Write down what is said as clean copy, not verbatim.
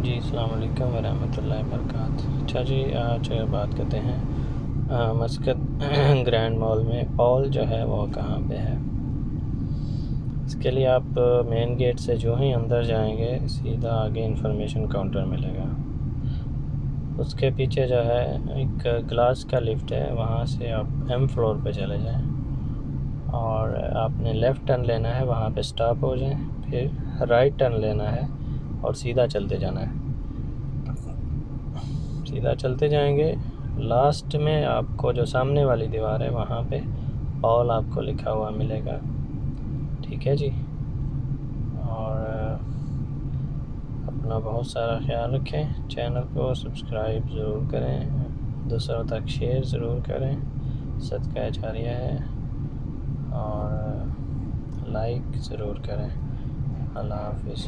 جی السلام علیکم ورحمۃ اللہ وبرکاتہ۔ اچھا جی، آج بات کرتے ہیں مسقط گرینڈ مال میں پول جو ہے وہ کہاں پہ ہے۔ اس کے لیے آپ مین گیٹ سے جو ہی اندر جائیں گے سیدھا آگے انفارمیشن کاؤنٹر ملے گا، اس کے پیچھے جو ہے ایک گلاس کا لفٹ ہے، وہاں سے آپ ایم فلور پہ چلے جائیں اور آپ نے لیفٹ ٹرن لینا ہے، وہاں پہ سٹاپ ہو جائیں، پھر رائٹ ٹرن لینا ہے اور سیدھا چلتے جانا ہے۔ سیدھا چلتے جائیں گے، لاسٹ میں آپ کو جو سامنے والی دیوار ہے وہاں پہ پول آپ کو لکھا ہوا ملے گا، ٹھیک ہے جی۔ اور اپنا بہت سارا خیال رکھیں، چینل کو سبسکرائب ضرور کریں، دوسروں تک شیئر ضرور کریں، صدقہ جاریہ ہے، اور لائک ضرور کریں۔ اللہ حافظ۔